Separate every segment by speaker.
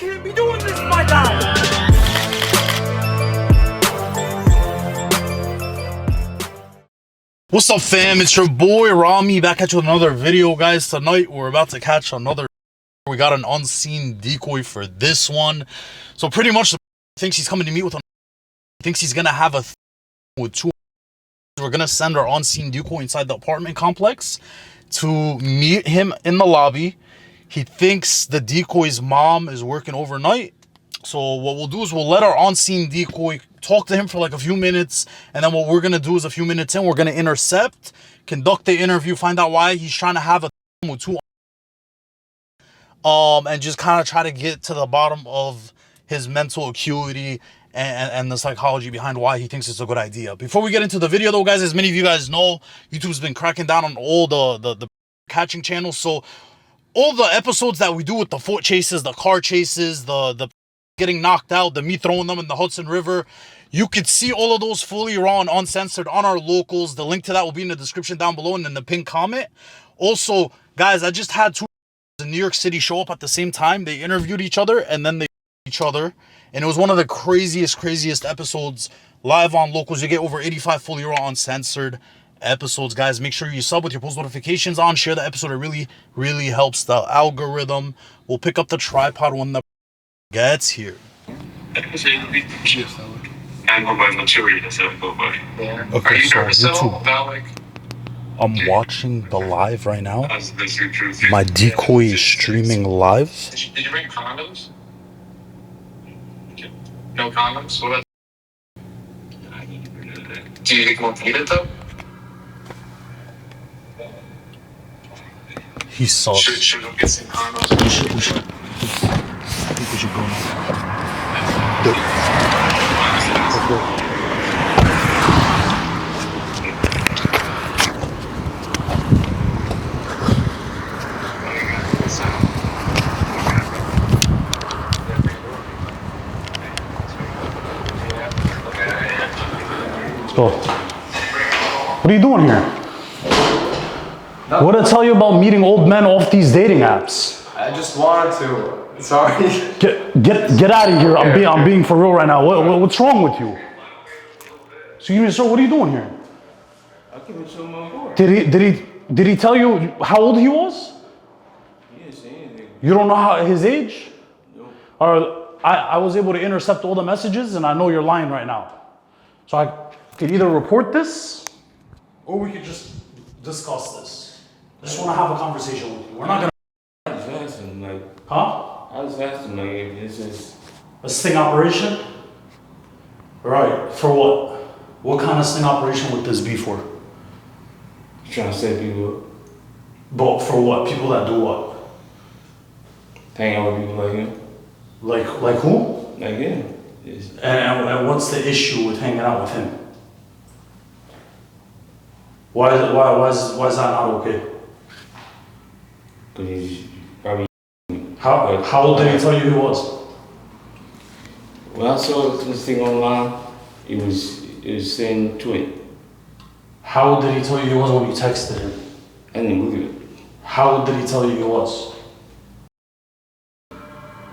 Speaker 1: can't be doing this, my guy.
Speaker 2: What's up, fam? It's your boy Rami back at you with another video, guys. Tonight we're about to catch another. We got an unseen decoy for this one. So pretty much, thinks he's coming to meet with. Thinks he's gonna have a with two. We're gonna send our unseen decoy inside the apartment complex to meet him in the lobby. He thinks the decoy's mom is working overnight. So what we'll do is we'll let our unseen decoy talk to him for like a few minutes, and then what we're gonna do is a few minutes in, we're gonna intercept, conduct the interview, find out why he's trying to have a with two, and just kind of try to get to the bottom of his mental acuity and the psychology behind why he thinks it's a good idea. Before we get into the video though, guys, as many of you guys know, YouTube's been cracking down on all the catching channels. So all the episodes that we do with the foot chases, the car chases, the getting knocked out, the me throwing them in the Hudson River, you could see all of those fully raw and uncensored on our locals. The link to that will be in the description down below and in the pinned comment. Also, guys, I just had two in New York City show up at the same time. They interviewed each other and then they each other, and it was one of the craziest episodes live on locals. You get over 85 fully raw uncensored episodes, guys. Make sure you sub with your post notifications on, share the episode. It really helps the algorithm. We'll pick up the tripod when the gets here. Okay, so YouTube, I'm watching the live right now. My decoy is streaming live.
Speaker 3: Did you bring condoms? No condoms? What about? Do you think we'll need it though?
Speaker 2: He saw.
Speaker 3: Should we get some condoms?
Speaker 2: We should. I think we should go now. Let's go. Let's go. What are you doing here? What did I tell you about meeting old men off these dating apps?
Speaker 4: I just wanted to. Sorry.
Speaker 2: Get out of here. I'm being for real right now. What's wrong with you? Excuse me, sir. What are you doing here?
Speaker 4: I'll give it to him on board.
Speaker 2: Did he tell you how old he was?
Speaker 4: He didn't say anything.
Speaker 2: You don't know his age?
Speaker 4: No.
Speaker 2: Or I was able to intercept all the messages, and I know you're lying right now. So I could either report this, or we could just discuss this. I just want to have a conversation with you. We're not gonna.
Speaker 4: I just asked him, like.
Speaker 2: Huh?
Speaker 4: I just asked him, like, if this is.
Speaker 2: A sting operation? Right. For what? What kind of sting operation would this be for?
Speaker 4: Trying to set people up.
Speaker 2: But for what? People that do what?
Speaker 4: Hang out with people like him.
Speaker 2: Like who?
Speaker 4: Like him.
Speaker 2: And what's the issue with hanging out with him? Why is that not okay?
Speaker 4: Because he's probably.
Speaker 2: How old did he tell you he was?
Speaker 4: When I saw this thing online, it was saying twin.
Speaker 2: How old did he tell you he was when you texted him?
Speaker 4: I didn't believe it.
Speaker 2: How old did he tell you he was?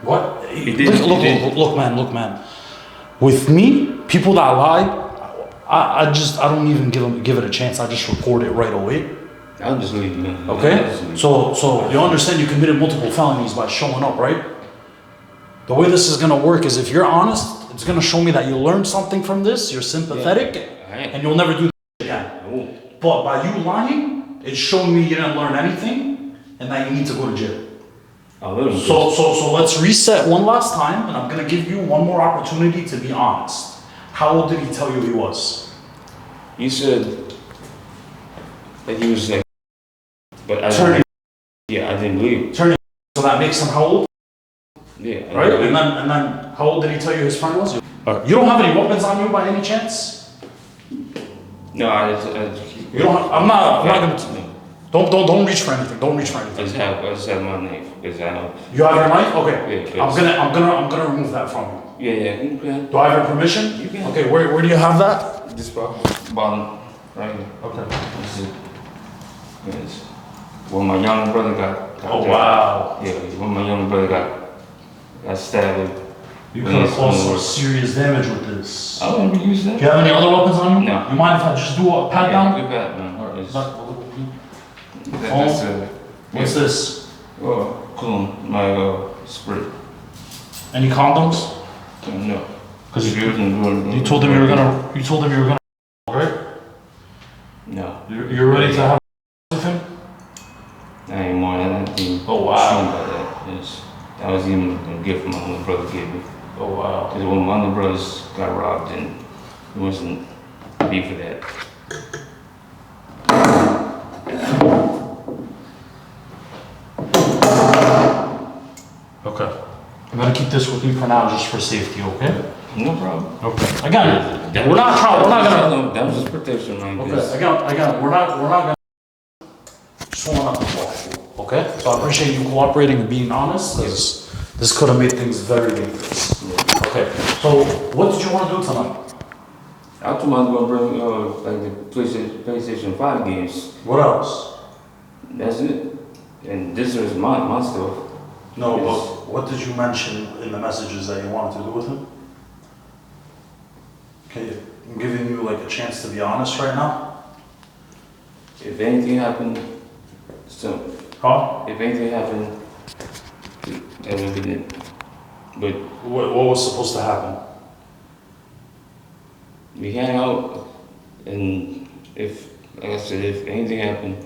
Speaker 2: What?
Speaker 4: He didn't.
Speaker 2: Look, man. With me, people that lie, I don't even give it a chance. I just report it right away.
Speaker 4: I'll just leave him.
Speaker 2: Okay? So you understand you committed multiple felonies by showing up, right? The way this is gonna work is if you're honest, it's gonna show me that you learned something from this, you're sympathetic, and you'll never do this again.
Speaker 4: I won't.
Speaker 2: But by you lying, it's showing me you didn't learn anything and that you need to go to jail.
Speaker 4: I'll let him
Speaker 2: So let's reset one last time, and I'm gonna give you one more opportunity to be honest. How old did he tell you he was?
Speaker 4: You said that he was like, but I
Speaker 2: Turning.
Speaker 4: Yeah, I didn't believe.
Speaker 2: Turning. So that makes him how old?
Speaker 4: Yeah.
Speaker 2: Right? And then how old did he tell you his friend was? You don't have any weapons on you by any chance?
Speaker 4: No,
Speaker 2: You don't have, I'm not gonna. Don't reach for anything. Don't reach for
Speaker 4: I
Speaker 2: anything.
Speaker 4: just have my knife because I know.
Speaker 2: You have your knife? Okay.
Speaker 4: Yeah,
Speaker 2: I'm gonna remove that from you.
Speaker 4: Yeah. You can.
Speaker 2: Do I have your permission?
Speaker 4: You can.
Speaker 2: Okay. Where do you have that?
Speaker 4: This bottom right here.
Speaker 2: Okay.
Speaker 4: This is Yes. Well, my young brother got.
Speaker 2: Oh, wow.
Speaker 4: Yeah, when my young brother got. got stabbed with.
Speaker 2: You could have caused some serious damage with this.
Speaker 4: I wouldn't be using
Speaker 2: Do
Speaker 4: that.
Speaker 2: you have any other weapons on you?
Speaker 4: No.
Speaker 2: You mind if I just do a pat down?
Speaker 4: Good pat down.
Speaker 2: Alright,
Speaker 4: It's-
Speaker 2: that's What's
Speaker 4: yeah.
Speaker 2: this?
Speaker 4: Cologne, my spray.
Speaker 2: Any condoms?
Speaker 4: No.
Speaker 2: Because
Speaker 4: You
Speaker 2: you told them you were gonna, right?
Speaker 4: No.
Speaker 2: You're ready to have with him?
Speaker 4: Not anymore. That didn't
Speaker 2: Oh, wow.
Speaker 4: about that. Yes. That was even a gift my older brother gave me.
Speaker 2: Oh wow.
Speaker 4: Because when my other brothers got robbed, and it wasn't me for that.
Speaker 2: Okay. I'm gonna keep this with me for now, just for safety, okay?
Speaker 4: No problem.
Speaker 2: Okay. Again, we're not gonna.
Speaker 4: That was just protection, man.
Speaker 2: Okay. Again, we're not gonna. Just wanna okay? So I appreciate you cooperating and being honest, because this could have made things very dangerous. Okay. So what did you want to do tonight?
Speaker 4: I told my gonna bring like the PlayStation 5 games.
Speaker 2: What else?
Speaker 4: That's it. And this is my stuff.
Speaker 2: No,
Speaker 4: Yes.
Speaker 2: but what did you mention in the messages that you wanted to do with him? Okay, I'm giving you like a chance to be honest right now.
Speaker 4: If anything happened, so
Speaker 2: Huh?
Speaker 4: if anything happened, that would be it. But
Speaker 2: What was supposed to happen?
Speaker 4: we hang out, and if, like I said, if anything happened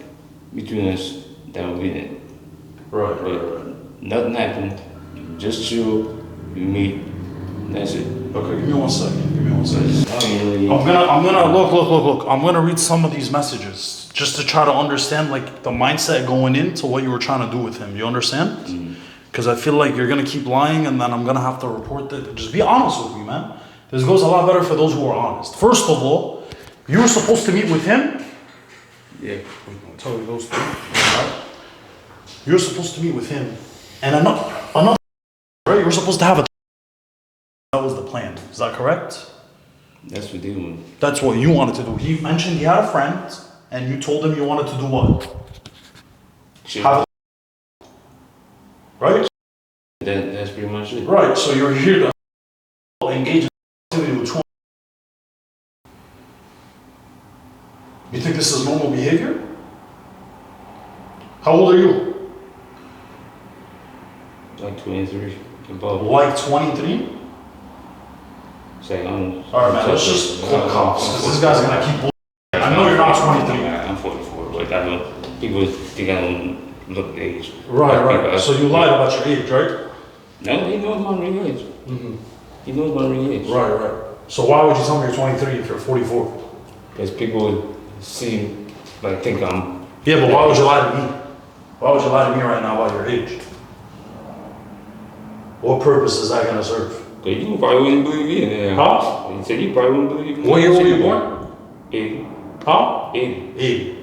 Speaker 4: between us, that would be it.
Speaker 2: Right.
Speaker 4: Nothing happened, just chill, we meet, that's it.
Speaker 2: Okay, give me 1 second.
Speaker 4: So I don't really,
Speaker 2: I'm gonna look. I'm gonna read some of these messages just to try to understand like the mindset going into what you were trying to do with him. You understand? Because I feel like you're gonna keep lying, and then I'm gonna have to report that. Just be honest with me, man. This goes a lot better for those who are honest. First of all, you were supposed to meet with him.
Speaker 4: yeah.
Speaker 2: I'll tell you those two. Right? You were supposed to meet with him, and another. Right? You were supposed to have a. That was the plan. Is that correct?
Speaker 4: That's what they want.
Speaker 2: That's what you wanted to do. He mentioned he had a friend, and you told him you wanted to do what?
Speaker 4: Chill.
Speaker 2: Have a, right?
Speaker 4: That's pretty much it.
Speaker 2: Right. So you're here to engage in activity with 20. You think this is normal behavior? How old are you?
Speaker 4: Like 23, above.
Speaker 2: Like 23?
Speaker 4: Say, I'm.
Speaker 2: All right, man. Let's just call the cops, because this guy's gonna keep. I know you're not 23.
Speaker 4: I'm 44, but I don't. People think I don't look the age.
Speaker 2: Right. So you lied about your age, right?
Speaker 4: No, he knows my real age.
Speaker 2: Mm-hmm.
Speaker 4: He knows my real age.
Speaker 2: Right. So why would you tell me you're 23 if you're 44?
Speaker 4: Because people would see, like, think I'm.
Speaker 2: Yeah, but why would you lie to me? Why would you lie to me right now about your age? What purpose is that gonna serve?
Speaker 4: Cause you probably wouldn't believe me in there.
Speaker 2: Huh?
Speaker 4: You said you probably wouldn't believe me.
Speaker 2: What year were you born?
Speaker 4: 80.
Speaker 2: Huh?
Speaker 4: 80.
Speaker 2: 80.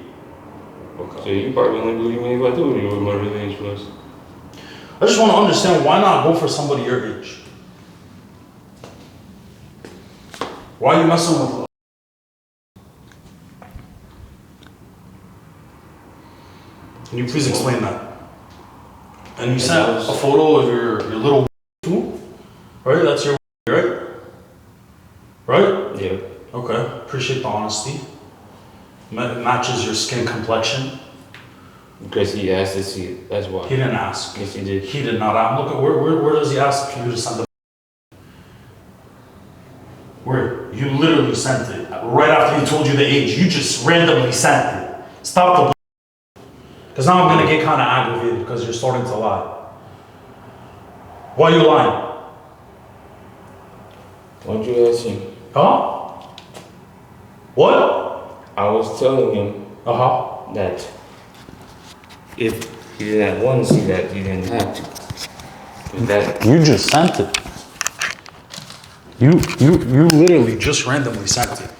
Speaker 4: So you probably wouldn't believe me if I told you what my real age was.
Speaker 2: I just want to understand, why not go for somebody your age? Why are you messing with? Can you please explain that? And you sent a photo of your little too, right? That's your right? Right?
Speaker 4: Yeah.
Speaker 2: Okay. Appreciate the honesty. Matches your skin complexion.
Speaker 4: Because he asked to see it. That's why.
Speaker 2: He didn't ask.
Speaker 4: Yes, he did.
Speaker 2: He did not ask. Look at where does he ask you to send the? Where? You literally sent it right after he told you the age. You just randomly sent it. Stop the. Because now I'm gonna get kind of aggravated because you're starting to lie. Why are you lying?
Speaker 4: Why don't you ask him?
Speaker 2: Huh? What?
Speaker 4: I was telling him that if he didn't want to see that, he didn't have to. 'Cause that,
Speaker 2: You just sent it. You literally just randomly sent it.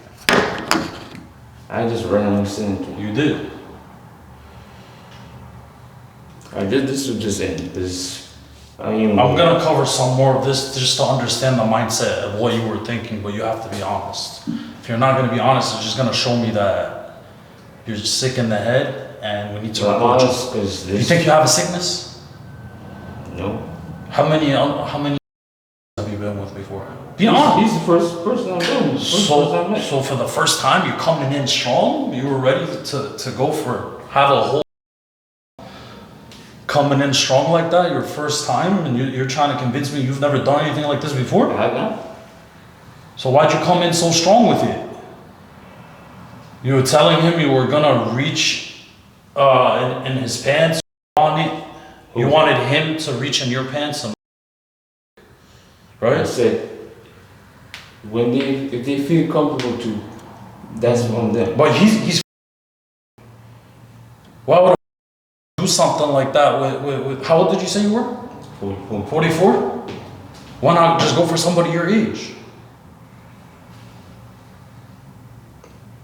Speaker 4: I just randomly sent it.
Speaker 2: You did.
Speaker 4: This will just end. I'm
Speaker 2: gonna cover some more of this just to understand the mindset of what you were thinking, but you have to be honest. If you're not gonna be honest, it's just gonna show me that you're just sick in the head and we need to
Speaker 4: I'm
Speaker 2: approach
Speaker 4: honest
Speaker 2: it.
Speaker 4: because
Speaker 2: You think you have a sickness?
Speaker 4: No.
Speaker 2: How many have you been with before? Be honest.
Speaker 4: He's the first person I've been with.
Speaker 2: So for the first time, you're coming in strong. You were ready to go for have a whole coming in strong like that. Your first time, and you're trying to convince me you've never done anything like this before.
Speaker 4: I have not.
Speaker 2: So why'd you come in so strong with it? You were telling him you were gonna reach in his pants on it. You wanted him to reach in your pants,
Speaker 4: I
Speaker 2: right?
Speaker 4: said, if they feel comfortable to, that's on them.
Speaker 2: But he's. Why would I do something like that with how old did you say you were?
Speaker 4: 44.
Speaker 2: 44? Why not just go for somebody your age?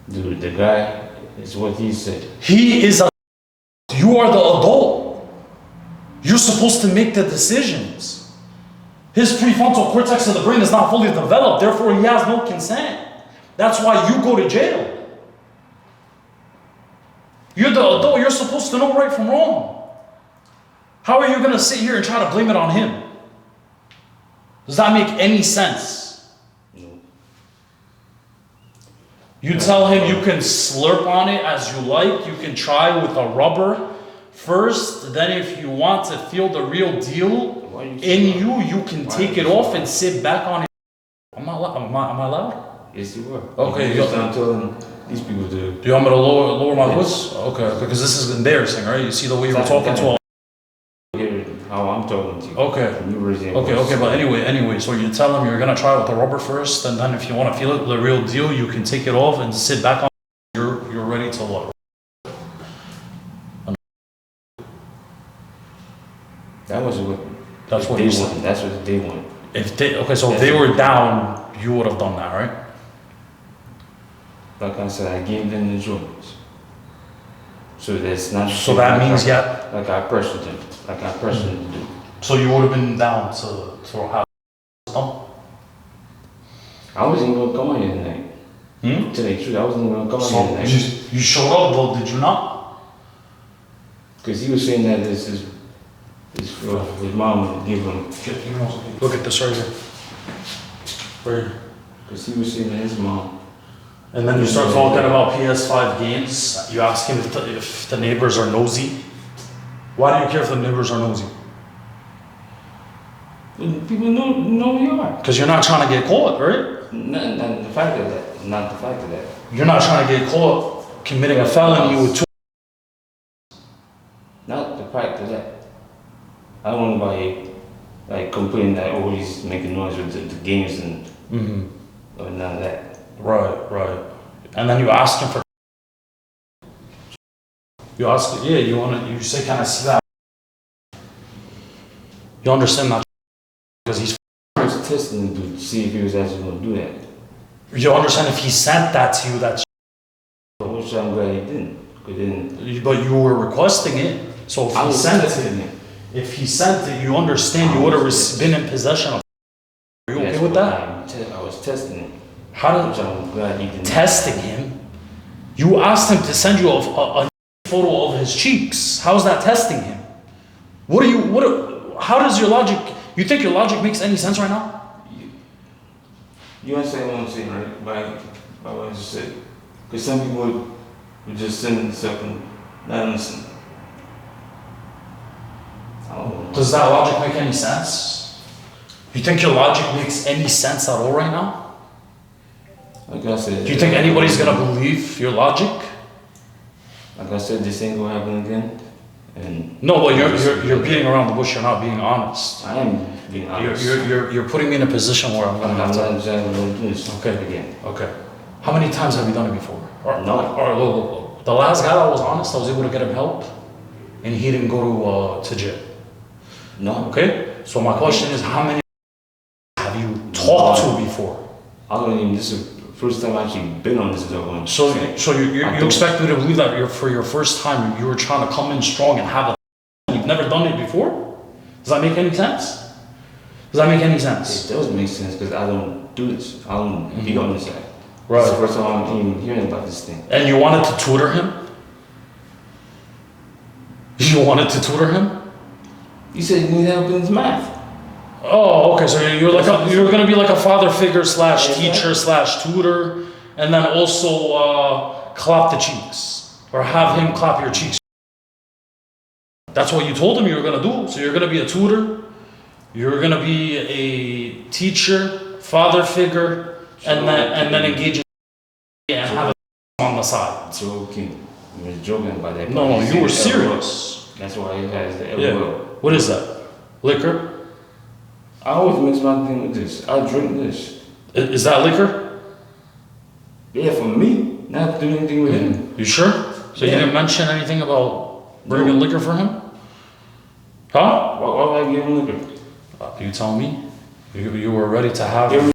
Speaker 4: Dude, the guy is what he said.
Speaker 2: He is a. You are the adult. You're supposed to make the decisions. His prefrontal cortex of the brain is not fully developed, therefore he has no consent. That's why you go to jail. You're the adult, you're supposed to know right from wrong. How are you gonna sit here and try to blame it on him? Does that make any sense?
Speaker 4: No.
Speaker 2: You tell him you can slurp on it as you like, you can try with a rubber first, then if you want to feel the real deal in you can take it off and sit back on it. Am I loud?
Speaker 4: Yes, you were.
Speaker 2: Okay,
Speaker 4: You start telling these people to.
Speaker 2: Do you want me to lower my voice? Okay, because this is embarrassing, right? You see the way you were talking to
Speaker 4: How I'm talking to you.
Speaker 2: Okay.
Speaker 4: And you raising your
Speaker 2: Okay,
Speaker 4: voice.
Speaker 2: but anyway, so you tell him you're gonna try with the rubber first, and then if you want to feel it, the real deal, you can take it off and sit back on. You're ready to what?
Speaker 4: That was what.
Speaker 2: That's what
Speaker 4: they
Speaker 2: you said.
Speaker 4: want. That's what they want.
Speaker 2: If they were down, you would have done that, right?
Speaker 4: Like I said, I gave them the choice. So that's not.
Speaker 2: So that means
Speaker 4: Like I pressured them. Like I pressured them to do.
Speaker 2: So you would have been down to have.
Speaker 4: I wasn't even gonna come on here tonight.
Speaker 2: Hmm?
Speaker 4: To tell you the truth, I wasn't even gonna come on
Speaker 2: So
Speaker 4: here tonight.
Speaker 2: you showed up though, did you not?
Speaker 4: Because he was saying that his mom would give him.
Speaker 2: Look at this right here. Right here.
Speaker 4: Because he was saying that his mom.
Speaker 2: And then you start talking about PS5 games. You ask him if the neighbors are nosy. Why do you care if the neighbors are nosy?
Speaker 4: People know we are.
Speaker 2: Because you're not trying to get caught, right?
Speaker 4: Not the fact of that. Not the fact of that.
Speaker 2: You're not trying to get caught committing a felony with two.
Speaker 4: Not the fact of that. I don't want anybody like complaining that he's making noise with the games and or none of that.
Speaker 2: Right. And then you ask him for. You ask, you say, can I see that? You understand that? Because he's.
Speaker 4: I was testing him to see if he was actually going to do that.
Speaker 2: You understand if he sent that to you, that's.
Speaker 4: Which I'm glad he didn't.
Speaker 2: But you were requesting it. So if
Speaker 4: I
Speaker 2: he
Speaker 4: was
Speaker 2: sent
Speaker 4: testing
Speaker 2: it,
Speaker 4: him.
Speaker 2: if he sent it, you understand you would have been in possession of. Are you okay with that?
Speaker 4: I was testing him.
Speaker 2: How
Speaker 4: Which
Speaker 2: did
Speaker 4: I'm glad he didn't.
Speaker 2: testing him? You asked him to send you a photo of his cheeks. How's that testing him? How does your logic? You think your logic makes any sense right now?
Speaker 4: You understand what I'm saying, right? By what I just said. Because some people would just send stuff and not listen. I don't know.
Speaker 2: Does that logic make any sense? You think your logic makes any sense at all right now?
Speaker 4: Like I said.
Speaker 2: Do you think anybody's gonna believe your logic?
Speaker 4: Like I said, this ain't gonna happen again. And
Speaker 2: No, but you're beating around the bush. You're not being honest.
Speaker 4: I am being honest.
Speaker 2: You're putting me in a position where I'm gonna
Speaker 4: I'm
Speaker 2: have
Speaker 4: not
Speaker 2: to.
Speaker 4: exactly gonna do this
Speaker 2: Okay.
Speaker 4: again.
Speaker 2: Okay. How many times have you done it before?
Speaker 4: No.
Speaker 2: Look. The last guy that was honest, I was able to get him help, and he didn't go to jail.
Speaker 4: No.
Speaker 2: Okay. So my question is, how many have you talked to before?
Speaker 4: I don't even. This is the first time I've actually been on this one.
Speaker 2: So you expect me to believe that for your first time you were trying to come in strong and have a. You've never done it before? Does that make any sense? Does that make any sense?
Speaker 4: It does make sense because I don't do this. I don't be on this side.
Speaker 2: Right.
Speaker 4: It's the first time I'm even hearing about this thing.
Speaker 2: And you wanted to tutor him? You wanted to tutor him?
Speaker 4: You said you need help in his math.
Speaker 2: Oh, okay. So you're gonna be like a father figure slash teacher slash tutor, and then also clap the cheeks or have him clap your cheeks. That's what you told him you were gonna do. So you're gonna be a tutor, you're gonna be a teacher, father figure, and then engage in and have it on the side.
Speaker 4: Joking. He was joking about that.
Speaker 2: No,
Speaker 4: He
Speaker 2: you were
Speaker 4: said LOL.
Speaker 2: serious.
Speaker 4: That's why he has the
Speaker 2: Yeah.
Speaker 4: LOL.
Speaker 2: What is that? Liquor?
Speaker 4: I always mix my thing with this. I drink this.
Speaker 2: Is that liquor?
Speaker 4: Yeah, for me, not doing anything with him.
Speaker 2: You sure? So you
Speaker 4: Yeah.
Speaker 2: didn't mention anything about bringing liquor for him? Huh?
Speaker 4: Why would I give him liquor?
Speaker 2: You tell me. You were ready to have
Speaker 4: He already-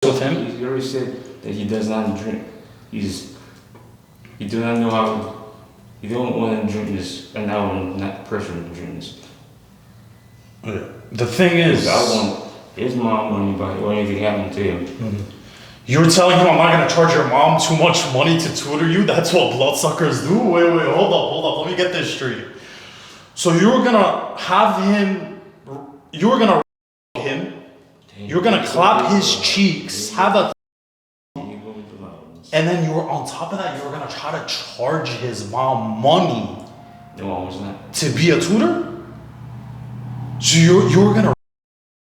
Speaker 2: with him?
Speaker 4: He already said that he does not drink. He does not know how. He don't want to drink this, and I will not pressure him to drink this.
Speaker 2: The thing is,
Speaker 4: I want his mom or anybody or anything happened to him.
Speaker 2: you were telling him I'm not gonna charge your mom too much money to tutor you. That's what bloodsuckers do. Wait, hold up. Let me get this straight. So you were gonna have him. You were gonna him. You're gonna clap his cheeks. Have a. And then you were on top of that. You were gonna try to charge his mom money
Speaker 4: No, I was not.
Speaker 2: to be a tutor. So you were gonna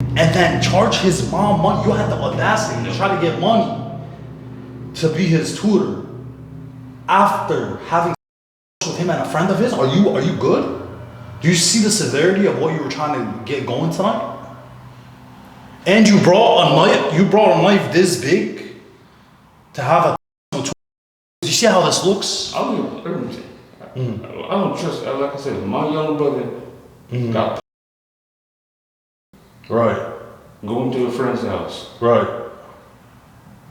Speaker 2: and then charge his mom money. You had the audacity to try to get money to be his tutor after having with him and a friend of his. Are you good? Do you see the severity of what you were trying to get going tonight? And you brought a knife. You brought a knife this big to have a. Do you see how this looks?
Speaker 4: I don't everything. I don't trust. Like I said, my younger brother got
Speaker 2: Right.
Speaker 4: going to a friend's house.
Speaker 2: Right.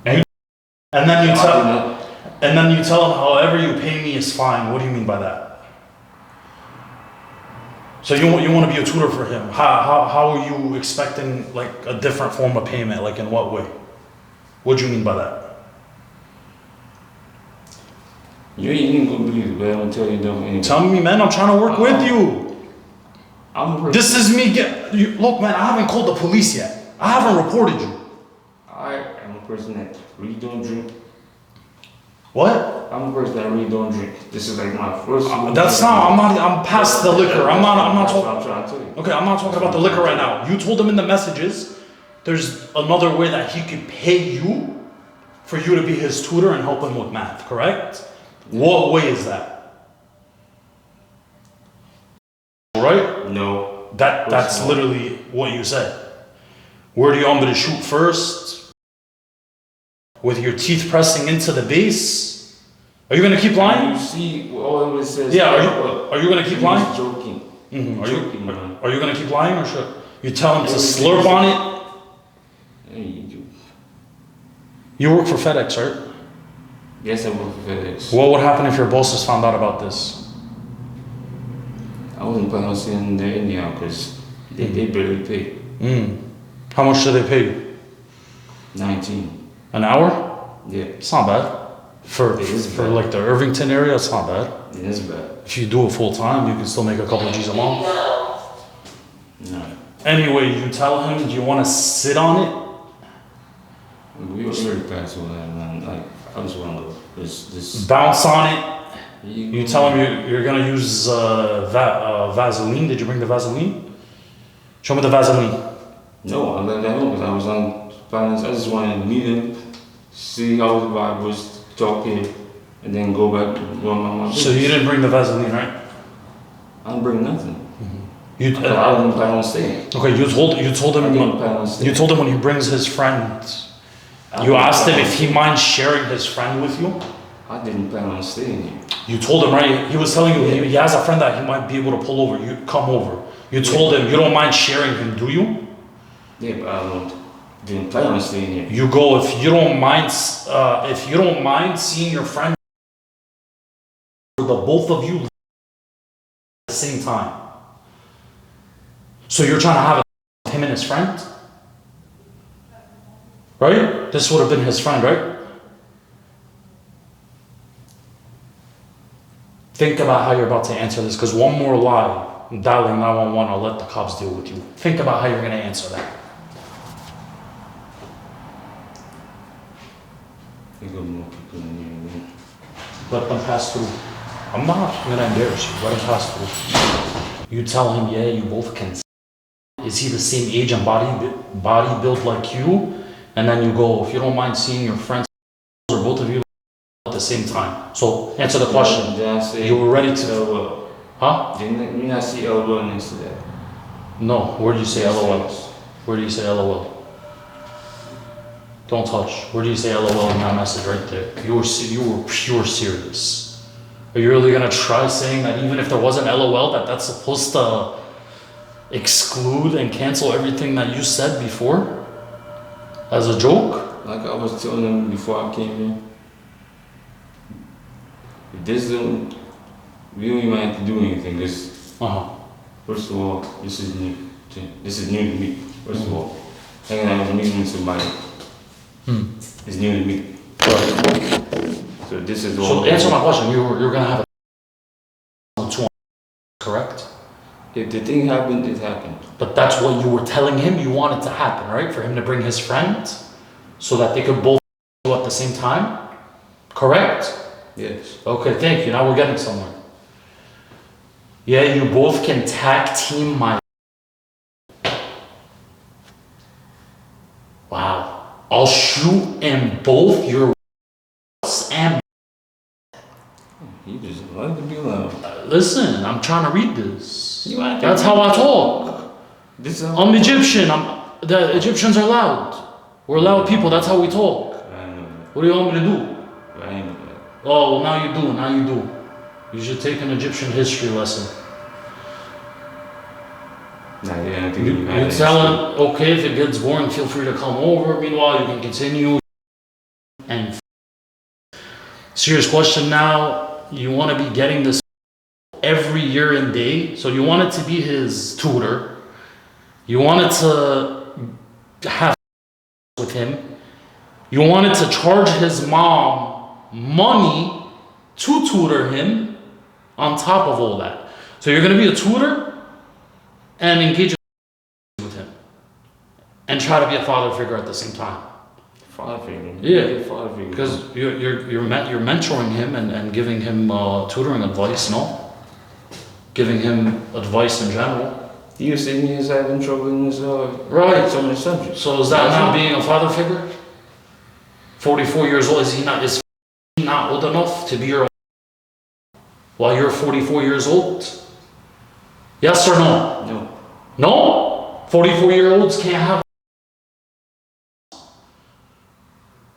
Speaker 2: And then you
Speaker 4: I
Speaker 2: tell.
Speaker 4: did not-
Speaker 2: And then you tell him, however you pay me is fine. What do you mean by that? So you want to be a tutor for him. How are you expecting like a different form of payment? Like in what way? What do you mean by that?
Speaker 4: You ain't gonna believe it, but I'm gonna tell you though. Anyway.
Speaker 2: Tell me, man. I'm trying to work with you.
Speaker 4: I'm a person.
Speaker 2: This is me. Look, man. I haven't called the police yet. I haven't reported you.
Speaker 4: I am a person that really don't drink.
Speaker 2: What?
Speaker 4: I'm a person that really don't drink. This is like my first.
Speaker 2: That's not. I'm past the liquor. I'm not
Speaker 4: That's what
Speaker 2: talking.
Speaker 4: I'm trying to tell you.
Speaker 2: Okay, I'm not talking about the liquor right now. You told him in the messages there's another way that he could pay you for you to be his tutor and help him with math, correct? What way is that? Right?
Speaker 4: No.
Speaker 2: That's literally what you said. Where do you want me to shoot first? With your teeth pressing into the base? Are you gonna keep lying?
Speaker 4: You see, all it says.
Speaker 2: Yeah, are you gonna keep
Speaker 4: He's
Speaker 2: lying?
Speaker 4: joking.
Speaker 2: Mhm.
Speaker 4: Joking, man.
Speaker 2: Are you gonna keep lying or should you tell him to slurp on it?
Speaker 4: Hey, you.
Speaker 2: You work for FedEx, right?
Speaker 4: Yes, I work for FedEx.
Speaker 2: What would happen if your bosses found out about this?
Speaker 4: I wasn't planning on sitting there anyhow because they barely pay.
Speaker 2: How much do they pay you?
Speaker 4: 19.
Speaker 2: An hour?
Speaker 4: Yeah,
Speaker 2: It's not bad. For
Speaker 4: It is
Speaker 2: for
Speaker 4: bad.
Speaker 2: like the Irvington area, it's not bad.
Speaker 4: it is bad.
Speaker 2: If you do it full time, you can still make a couple of G's a month.
Speaker 4: No.
Speaker 2: Anyway, you tell him, do you want to sit on it?
Speaker 4: We were already past all that, man. Like, I just want to go. This.
Speaker 2: Bounce on it.
Speaker 4: You
Speaker 2: You tell him you're gonna use Vaseline. Did you bring the Vaseline? Show me the Vaseline.
Speaker 4: No, I let that go because I was on finance. I just wanted to meet him, see how the vibe was, talking, and then go back to my
Speaker 2: So you didn't bring the Vaseline, right?
Speaker 4: I didn't bring nothing.
Speaker 2: You
Speaker 4: I didn't plan on staying.
Speaker 2: okay? You told
Speaker 4: I didn't
Speaker 2: him.
Speaker 4: plan on staying.
Speaker 2: You told him when he brings his friend. You asked him if he minds sharing his friend with you.
Speaker 4: I didn't plan on staying here.
Speaker 2: You told him, right? He was telling you he has a friend that he might be able to pull over. You come over. You told him you don't mind sharing him, do you?
Speaker 4: Yeah, but I didn't plan on staying here.
Speaker 2: You go if you don't mind. If you don't mind seeing your friend, the both of you at the same time. So you're trying to have it with him and his friend, right? This would have been his friend, right? Think about how you're about to answer this, because one more lie, dialing 911, I'll let the cops deal with you. Think about how you're going to answer that.
Speaker 5: Let them pass through. I'm not gonna embarrass you. Let him pass through. You tell him, yeah, you both can. Is he the same age and body built like you? And then you go, if you don't mind seeing your friends or both of you at the same time. So answer the question. You were ready to.
Speaker 4: LOL.
Speaker 5: Huh?
Speaker 4: Didn't you not see LOL next to that?
Speaker 5: No. Where do you say LOL? Where do you say LOL? Don't touch. Where do you say LOL in that message right there? You were pure serious. Are you really gonna try saying that even if there wasn't LOL, that's supposed to exclude and cancel everything that you said before? As a joke?
Speaker 4: Like I was telling them before I came here. This don't, we don't even have to do anything. This, first of all, this is new. This is new to me. First of all, hanging out with meeting somebody is new to me. So this is all.
Speaker 5: So answer my question. You're gonna have a 2, correct?
Speaker 4: If the thing happened, it happened.
Speaker 5: But that's what you were telling him you wanted to happen, right? For him to bring his friend, so that they could both do at the same time. Correct?
Speaker 4: Yes.
Speaker 5: Okay, thank you. Now we're getting somewhere. Yeah, you both can tag team my. Wow. I'll shoot in both your and.
Speaker 4: You just like to be loud.
Speaker 5: Listen, I'm trying to read this.
Speaker 4: You
Speaker 5: That's how I talk.
Speaker 4: This is
Speaker 5: I'm Egyptian. The Egyptians are loud. We're loud people. That's how we talk.
Speaker 4: I know that.
Speaker 5: What do you want me to do?
Speaker 4: I ain't know that.
Speaker 5: Oh, well, now you do. Now you do. You should take an Egyptian history lesson.
Speaker 4: Nah, yeah, I think
Speaker 5: You tell him, okay, if it gets boring, feel free to come over. Meanwhile, you can continue. And serious question now. You want to be getting this every year and day. So you wanted to be his tutor. You wanted to have with him. You wanted to charge his mom money to tutor him on top of all that. So you're going to be a tutor and engage with him and try to be a father figure at the same time.
Speaker 4: Father figure.
Speaker 5: Yeah,
Speaker 4: father figure.
Speaker 5: because you're mentoring him and giving him tutoring advice, no? Giving him advice in general.
Speaker 4: He was saying he was having trouble in his
Speaker 5: Right.
Speaker 4: some of the subjects.
Speaker 5: So is that not being a father figure? 44 years old, is he not old enough to be your while you're 44 years old? Yes or no?
Speaker 4: No.
Speaker 5: No? 44-year-olds can't have.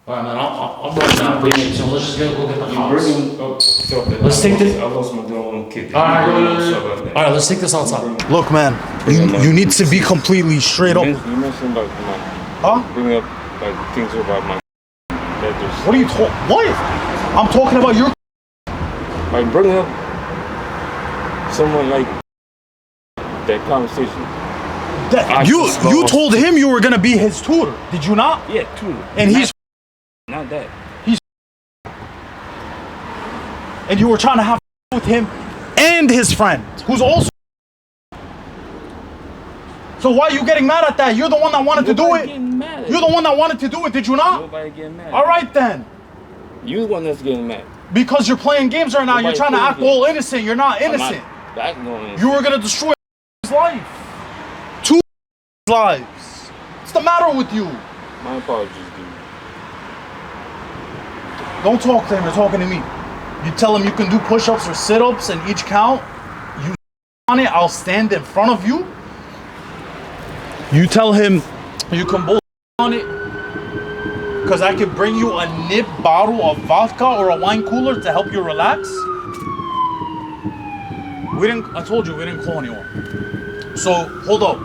Speaker 5: Alright, man, I'm running out of patience, so let's just go get the house. Let's take this.
Speaker 4: I lost my own kid.
Speaker 5: Alright, let's take this outside.
Speaker 2: Look, man, you need to be completely straight up.
Speaker 6: You mentioned about my,
Speaker 2: Huh?
Speaker 6: bringing up like things about my that just
Speaker 2: What are you talking? What? I'm talking about your.
Speaker 6: like bringing up someone like that conversation.
Speaker 2: You told him you were gonna be his tutor, did you not?
Speaker 6: Yeah, true.
Speaker 2: And he's
Speaker 6: Not that.
Speaker 2: and you were trying to have with him and his friend, who's also. So why are you getting mad at that? You're the one that wanted to do
Speaker 6: Nobody
Speaker 2: it.
Speaker 6: getting mad at
Speaker 2: You're the one that wanted to do it, did you not?
Speaker 6: Nobody getting mad.
Speaker 2: All right then.
Speaker 6: You the one that's getting mad.
Speaker 2: Because you're playing games right now, you're
Speaker 6: Nobody
Speaker 2: trying to act
Speaker 6: playing
Speaker 2: all innocent. You're not innocent.
Speaker 6: Back going.
Speaker 2: You were gonna destroy his life. 2 lives. What's the matter with you?
Speaker 6: My apologies, dude.
Speaker 2: Don't talk to him, you're talking to me. You tell him you can do push-ups or sit-ups and each count. You on it, I'll stand in front of you. You tell him you can both on it. Because I could bring you a nib bottle of vodka or a wine cooler to help you relax. I told you we didn't call anyone. So, hold up.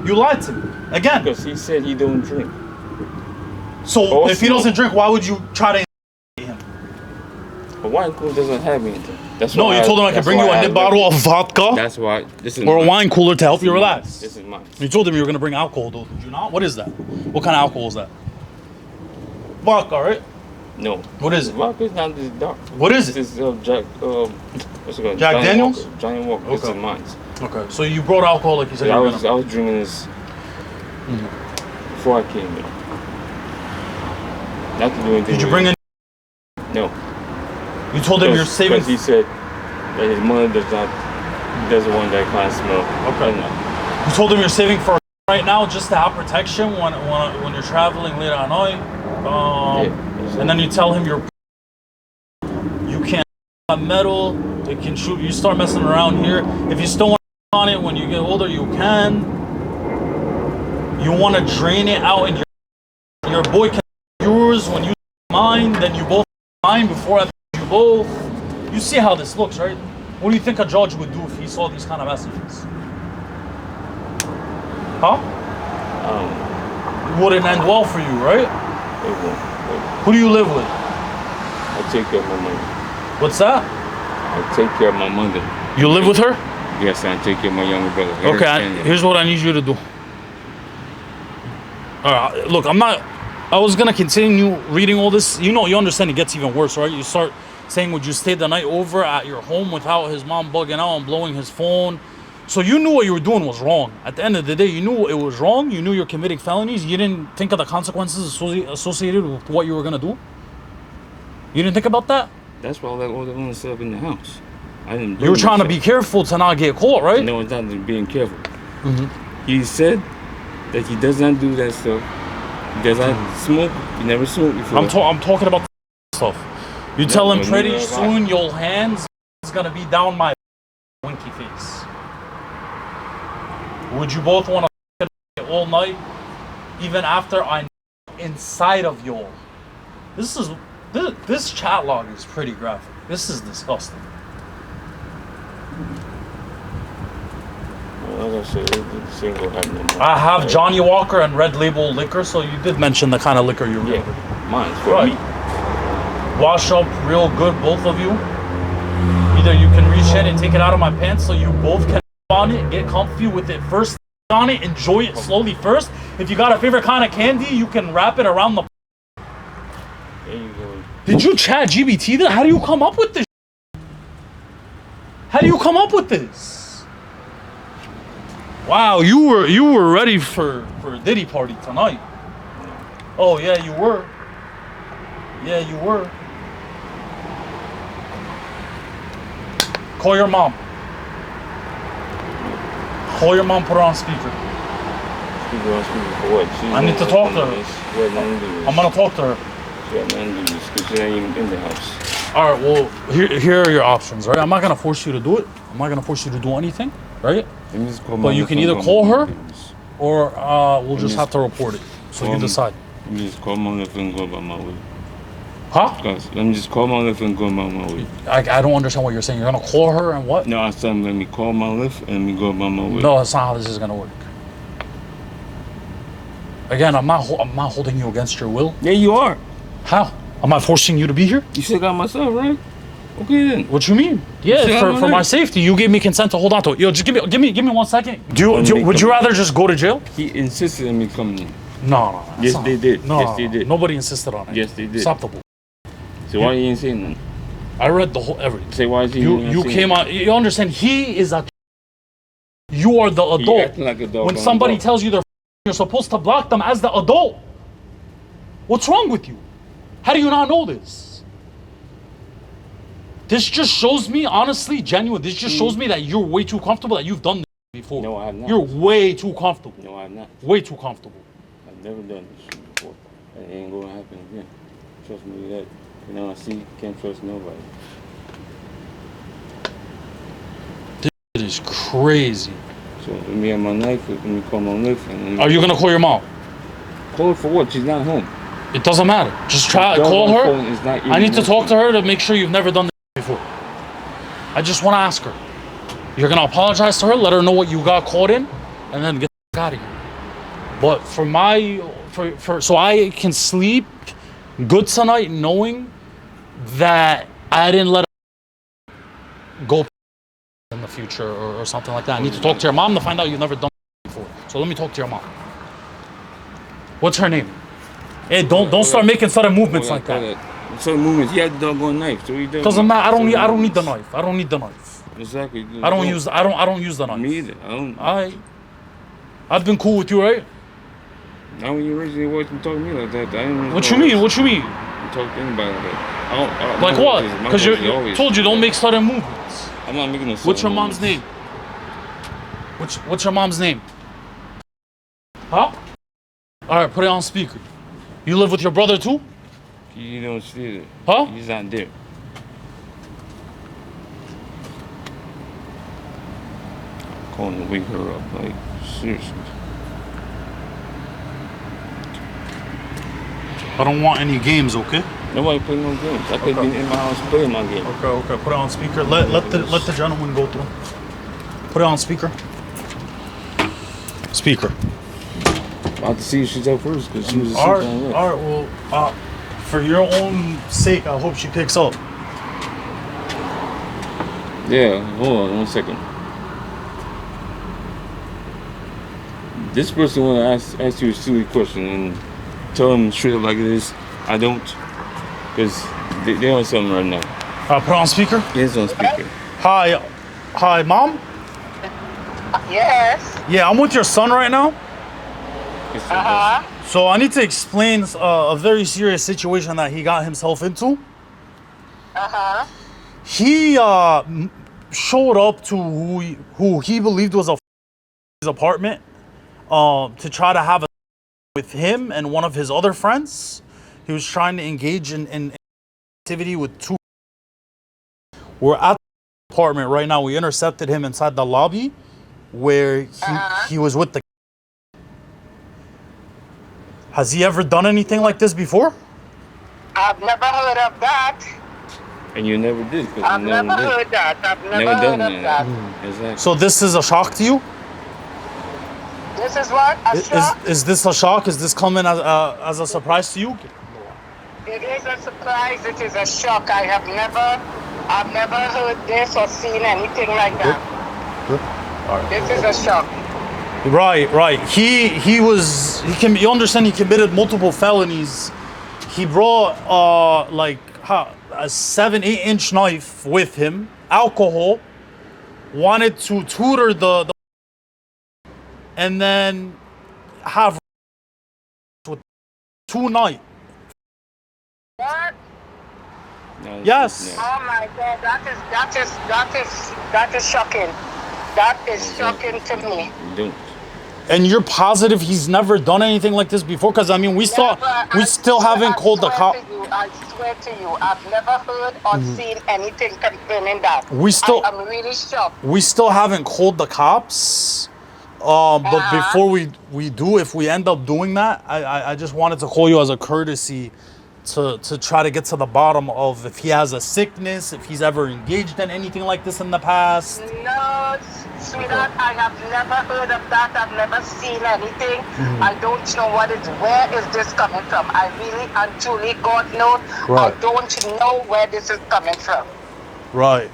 Speaker 2: You lied to me. Again.
Speaker 6: Because he said he don't drink.
Speaker 2: So,
Speaker 6: Also,
Speaker 2: if he doesn't drink, why would you try to him?
Speaker 6: But wine cooler doesn't have anything. That's
Speaker 2: No,
Speaker 6: why
Speaker 2: you told him I could bring you a nib bottle of vodka
Speaker 6: That's why this is
Speaker 2: or a
Speaker 6: mine.
Speaker 2: wine cooler to help you relax.
Speaker 6: This is mine.
Speaker 2: You told him you were going to bring alcohol, though, did you not? What is that? What kind of alcohol is that? Vodka, right?
Speaker 6: No.
Speaker 2: What is it?
Speaker 6: Vodka's not this dark.
Speaker 2: What is
Speaker 6: This
Speaker 2: it?
Speaker 6: is Jack. What's it called?
Speaker 2: Jack
Speaker 6: Johnny
Speaker 2: Daniels?
Speaker 6: Walker. Johnny Walker. This
Speaker 2: Okay.
Speaker 6: is mine.
Speaker 2: Okay, so you brought alcohol like you said
Speaker 6: I
Speaker 2: you were
Speaker 6: was
Speaker 2: gonna.
Speaker 6: drinking this before I came here. Not to do anything.
Speaker 2: Did you
Speaker 6: with
Speaker 2: bring
Speaker 6: him.
Speaker 2: in?
Speaker 6: No.
Speaker 2: You told him you're saving.
Speaker 6: Because he said that his mother doesn't want that kind of smell.
Speaker 2: Okay. You told him you're saving for right now just to have protection when you're traveling later at night. And then you tell him you can't have metal. It can shoot. You start messing around here. If you still want to on it when you get older, you can. You want to drain it out, and your boy can yours when you mine. Then you both mine before I you both. You see how this looks, right? What do you think a judge would do if he saw these kind of messages? Huh? It wouldn't end well for you, right?
Speaker 6: It won't.
Speaker 2: Who do you live with?
Speaker 6: I take care of my mother.
Speaker 2: What's that?
Speaker 6: I take care of my mother.
Speaker 2: You live with her?
Speaker 6: Yes, I take care of my younger brother.
Speaker 2: Okay, here's what I need you to do. Alright, look, I was gonna continue reading all this. You understand it gets even worse, right? You start saying, would you stay the night over at your home without his mom bugging out and blowing his phone? So you knew what you were doing was wrong. At the end of the day, you knew it was wrong. You knew you're committing felonies. You didn't think of the consequences associated with what you were gonna do. You didn't think about that?
Speaker 6: That's why I let all the other stuff in the house. I didn't.
Speaker 2: You were trying to be careful to not get caught, right?
Speaker 6: No, it's not being careful. He said that he does not do that stuff. He does not smoke. He never smoked before.
Speaker 2: I'm talking about stuff. You tell him
Speaker 6: but
Speaker 2: pretty
Speaker 6: neither have I.
Speaker 2: soon your hands is gonna be down my winky face. Would you both want to all night, even after I'm inside of y'all? This chat log is pretty graphic. This is disgusting.
Speaker 6: Well, like I said, the single had no more.
Speaker 2: I have Johnny Walker and Red Label liquor, so you did mention the kind of liquor you remember.
Speaker 6: Yeah, mine's for
Speaker 2: Right.
Speaker 6: me.
Speaker 2: Wash up real good, both of you. Either you can reach in and take it out of my pants so you both can on it, get comfy with it first on it, enjoy it slowly first. If you got a favorite kind of candy, you can wrap it around the.
Speaker 6: There you go.
Speaker 2: Did you chat GBT that? How do you come up with this? How do you come up with this? Wow, you were ready for a Diddy party tonight. Oh yeah, you were. Yeah, you were. Call your mom. Call your mom, put her on speaker.
Speaker 6: Speaker on speaker for what?
Speaker 2: I need to talk to her.
Speaker 6: She had nothing to do with this.
Speaker 2: I'm gonna talk to her.
Speaker 6: She had nothing to do with this because she ain't even in the house.
Speaker 2: Alright, well, here are your options, right? I'm not gonna force you to do it. I'm not gonna force you to do anything, right?
Speaker 6: Let me just call
Speaker 2: But
Speaker 6: my
Speaker 2: you can
Speaker 6: phone
Speaker 2: either
Speaker 6: number.
Speaker 2: call her or we'll just
Speaker 6: just
Speaker 2: have to report it. So you
Speaker 6: call me.
Speaker 2: decide.
Speaker 6: Let me just call my lift and go about my way.
Speaker 2: Huh?
Speaker 6: Guys, let me just call my lift and go about my way.
Speaker 2: I don't understand what you're saying. You're gonna call her and what?
Speaker 6: No, I said let me call my lift and let me go about my way.
Speaker 2: No, that's not how this is gonna work. Again, I'm not holding you against your will.
Speaker 6: Yeah, you are.
Speaker 2: How? Am I forcing you to be here?
Speaker 6: You still got myself, right? Okay then.
Speaker 2: What you mean? Yeah,
Speaker 6: See, I'm
Speaker 2: for my
Speaker 6: alright.
Speaker 2: safety, you gave me consent to hold on to it. Yo, just give me 1 second. Would you rather just go to jail?
Speaker 6: He insisted on me coming in.
Speaker 2: No. that's
Speaker 6: Yes,
Speaker 2: not-
Speaker 6: they did.
Speaker 2: No,
Speaker 6: Yes, they did.
Speaker 2: Nobody insisted on it.
Speaker 6: Yes, they did.
Speaker 2: Stop the bull.
Speaker 6: So why you ain't saying nothing?
Speaker 2: I read the whole everything.
Speaker 6: Say why is he
Speaker 2: You came on. You understand? He is a. You are the adult.
Speaker 6: acting like a dog
Speaker 2: When
Speaker 6: on
Speaker 2: somebody
Speaker 6: a dog.
Speaker 2: tells you you're supposed to block them as the adult. What's wrong with you? How do you not know this? This just shows me, honestly, genuine. This just shows me that you're way too comfortable. That you've done this before.
Speaker 6: No, I have not.
Speaker 2: You're way too comfortable.
Speaker 6: No, I'm not.
Speaker 2: Way too comfortable.
Speaker 6: I've never done this shit before. And it ain't gonna happen again. Trust me that. You know, I see, can't trust nobody.
Speaker 2: It is crazy.
Speaker 6: So let me have my knife, let me call my lift, and let me
Speaker 2: Are you gonna call your mom?
Speaker 6: call her for what? She's not home.
Speaker 2: It doesn't matter. Just try
Speaker 6: Dog
Speaker 2: call
Speaker 6: on
Speaker 2: her.
Speaker 6: phone is not
Speaker 2: I need to
Speaker 6: even
Speaker 2: talk to
Speaker 6: working.
Speaker 2: her to make sure you've never done this before. I just want to ask her. You're gonna apologize to her, let her know what you got caught in, and then get the out of here. But so I can sleep good tonight, knowing that I didn't let her go in the future or something like that. I need to talk to your mom to find out you've never done this before. So let me talk to your mom. What's her name? Hey, don't start making sudden movements like that.
Speaker 6: Sudden movements. He had the doggone knife. So he does.
Speaker 2: Doesn't matter. I don't need the knife. I don't need the knife.
Speaker 6: Exactly.
Speaker 2: I don't use the knife.
Speaker 6: Me either. I don't.
Speaker 2: I've been cool with you, right?
Speaker 6: Not when you originally wasn't talking to me like that. I didn't
Speaker 5: What you mean? What you mean?
Speaker 6: talk to anybody like that. I don't,
Speaker 5: Like
Speaker 6: my
Speaker 5: what?
Speaker 6: voice is- my
Speaker 5: Because
Speaker 6: voice is
Speaker 5: you
Speaker 6: always-
Speaker 5: told you don't make sudden movements.
Speaker 6: I'm not making no.
Speaker 5: What's your
Speaker 6: sudden
Speaker 5: mom's name?
Speaker 6: movements.
Speaker 5: What's your mom's name? Huh? All right, put it on speaker. You live with your brother too?
Speaker 6: You don't see it.
Speaker 5: Huh?
Speaker 6: He's not there. Calling to wake her up, like seriously.
Speaker 2: I don't want any games, okay?
Speaker 6: Nobody play no games. I could be in my house playing my game.
Speaker 2: Okay. Put it on speaker. Let the gentleman go through. Put it on speaker. Speaker.
Speaker 6: About to see if she's up first because she was a
Speaker 2: All right.
Speaker 6: something
Speaker 2: All right. Well, for your own sake, I hope she picks up.
Speaker 6: Yeah, hold on 1 second. This person want to ask you a silly question and tell them straight up like it is. I don't, because they're on something right now.
Speaker 2: Put it on speaker.
Speaker 6: It's on speaker.
Speaker 2: Hi, mom.
Speaker 7: Yes.
Speaker 2: Yeah, I'm with your son right now.
Speaker 7: Uh-huh.
Speaker 2: So I need to explain a very serious situation that he got himself into.
Speaker 7: Uh-huh.
Speaker 2: He showed up to who he believed was his apartment to try to have a with him and one of his other friends. He was trying to engage in activity with two. We're at the apartment right now. We intercepted him inside the lobby where he was with the. Has he ever done anything like this before?
Speaker 7: I've never heard of that.
Speaker 6: And you never did, because
Speaker 7: I've
Speaker 6: you
Speaker 7: never
Speaker 6: never did.
Speaker 7: heard that. I've never
Speaker 6: Never
Speaker 7: heard
Speaker 6: done
Speaker 7: of
Speaker 6: that.
Speaker 7: that.
Speaker 6: Exactly.
Speaker 2: So this is a shock to you?
Speaker 7: This is what? A shock?
Speaker 2: Is this a shock? Is this coming as a surprise to you?
Speaker 7: It is a surprise. It is a shock. I've never heard this or seen anything like that. This is a shock.
Speaker 2: Right. You understand he committed multiple felonies. He brought a 7-8 inch knife with him, alcohol, wanted to tutor the and then have with tonight.
Speaker 7: What?
Speaker 6: No,
Speaker 2: Yes.
Speaker 6: no.
Speaker 7: Oh my God, that is shocking. That is shocking to me.
Speaker 6: You don't.
Speaker 2: And you're positive he's never done anything like this before? Because I mean, we still haven't called the cop.
Speaker 7: I swear to you, I've never heard or seen anything concerning that. I'm really shocked.
Speaker 2: We still haven't called the cops. But before we do, if we end up doing that, I just wanted to call you as a courtesy to try to get to the bottom of if he has a sickness, if he's ever engaged in anything like this in the past.
Speaker 7: No, sweetheart, I have never heard of that. I've never seen anything. I don't know where is this coming from. I really and truly, God knows,
Speaker 2: Right.
Speaker 7: I don't know where this is coming from.
Speaker 2: Right.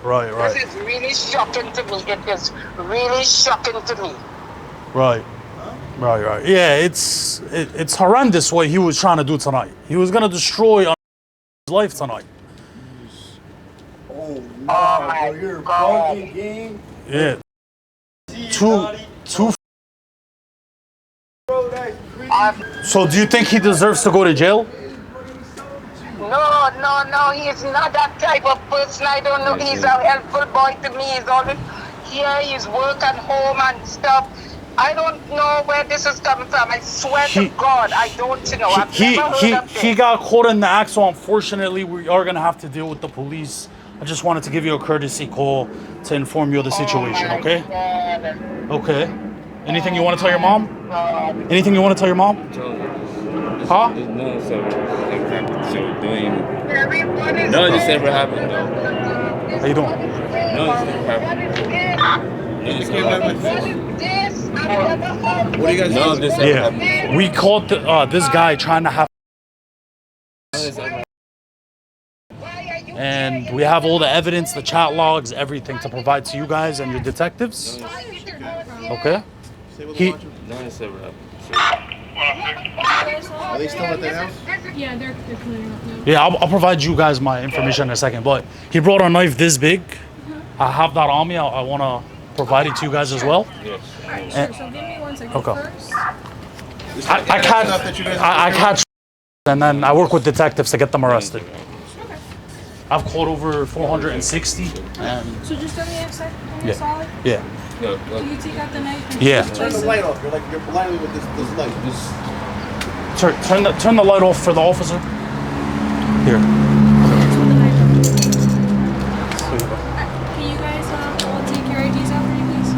Speaker 7: This is really shocking to me. It is really shocking to me.
Speaker 2: Right. Yeah, it's horrendous what he was trying to do tonight. He was gonna destroy his life tonight.
Speaker 7: Oh my God.
Speaker 2: Yeah. Two. So do you think he deserves to go to jail?
Speaker 7: No, he's not that type of person. I don't know. He's a helpful boy to me. He's always here. He's work at home and stuff. I don't know where this is coming from. I swear to God, I don't know. I've never heard of
Speaker 2: He
Speaker 7: this.
Speaker 2: got caught in the act, so unfortunately we are gonna have to deal with the police. I just wanted to give you a courtesy call to inform you of the situation,
Speaker 7: Oh my
Speaker 2: okay?
Speaker 7: God.
Speaker 2: Okay. Anything you want to tell your mom?
Speaker 7: God.
Speaker 2: Anything you want to tell your mom? Huh?
Speaker 6: None of this ever happened, so don't even.
Speaker 7: Everyone is
Speaker 6: None of this ever happened, though.
Speaker 2: How you doing?
Speaker 6: None of this ever happened. None of this ever happened.
Speaker 7: What is this? I've never heard.
Speaker 8: What do you guys
Speaker 6: None of this ever happened.
Speaker 2: Yeah. We caught this guy trying to have,
Speaker 6: None of this ever
Speaker 2: and we have all the evidence, the chat logs, everything to provide to you guys and your detectives. Okay? He,
Speaker 6: None of this ever happened.
Speaker 8: Are they still at the house?
Speaker 9: Yeah, they're clearing up now.
Speaker 2: yeah, I'll provide you guys my information in a second, but he brought a knife this big. I have that on me. I want to provide it to you guys as well.
Speaker 6: Yes.
Speaker 9: Sure, so give me 1 second.
Speaker 2: Okay.
Speaker 9: First,
Speaker 2: I catch, and then I work with detectives to get them arrested. I've caught over 460, and
Speaker 9: So just on the outside, on the
Speaker 2: Yeah.
Speaker 9: solid?
Speaker 2: yeah,
Speaker 9: Do you take out the knife? And
Speaker 2: Yeah.
Speaker 9: Turn the light off.
Speaker 8: You're blindly with this light.
Speaker 2: turn the light off for the officer. Here.
Speaker 9: Can you guys all take your IDs out for me, please?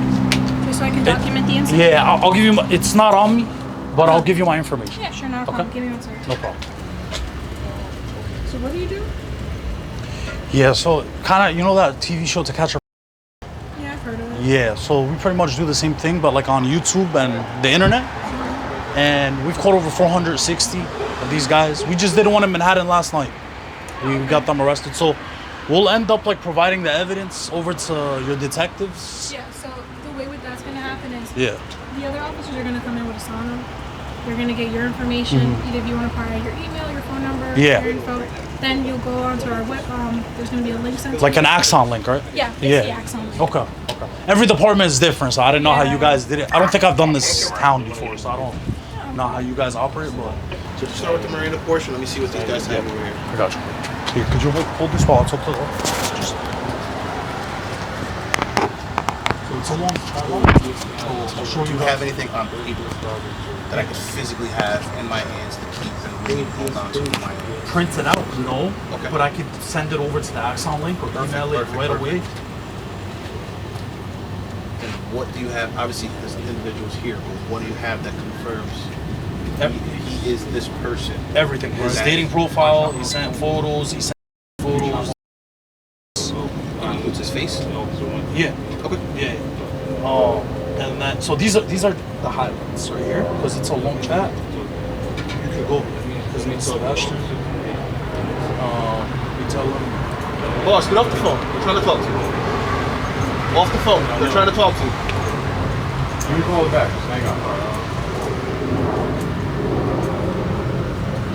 Speaker 9: Just so I can document the incident?
Speaker 2: Yeah, I'll give you. It's not on me, but I'll give you my information.
Speaker 9: Yeah, sure, not a problem. Give me one second.
Speaker 2: No problem.
Speaker 9: So what do you do?
Speaker 2: Yeah, so kind of, you know that TV show To Catch a...
Speaker 9: Yeah, I've heard of it.
Speaker 2: Yeah, so we pretty much do the same thing, but like on YouTube and the internet. And we've caught over 460 of these guys. We just did one in Manhattan last night. We got them arrested. So we'll end up like providing the evidence over to your detectives.
Speaker 9: Yeah, so the way that's going to happen is
Speaker 2: Yeah.
Speaker 9: the other officers are going to come in with a sono. They're going to get your information, either if you want to provide your email, your phone number,
Speaker 2: Yeah.
Speaker 9: your info. Then you'll go onto our web, there's going to be a link sent to
Speaker 2: Like
Speaker 9: you.
Speaker 2: an Axon link, right?
Speaker 9: Yeah, it's
Speaker 2: Yeah.
Speaker 9: the Axon link.
Speaker 2: Okay. Every department is different, so I didn't know how you guys did it. I don't think I've done this town before, so I don't know how you guys operate, but
Speaker 8: So just start with the Marina portion. Let me see what these guys have over here.
Speaker 2: I got you. Here, could you hold this while I talk to the just... So it's a long I'll show
Speaker 8: Do
Speaker 2: you
Speaker 8: you have anything on paper that I could physically have in my hands to keep and really hold on to in my hand?
Speaker 2: print it out, no,
Speaker 8: Okay.
Speaker 2: but I could send it over to the Axon link or email it right away.
Speaker 8: And what do you have? Obviously, this individual's here, but what do you have that confirms he is this person?
Speaker 2: Everything. His dating profile, he sent photos, he sent photos.
Speaker 8: It includes his face?
Speaker 2: Yeah.
Speaker 8: Okay.
Speaker 2: Yeah. And then so these are the highlights right here because it's a long chat. You could go. His name's Sebastian. You tell him.
Speaker 8: Boss, get off the phone. We're trying to talk to you. Off the phone. We're trying to talk to you.
Speaker 4: Let me call it back. Just hang on.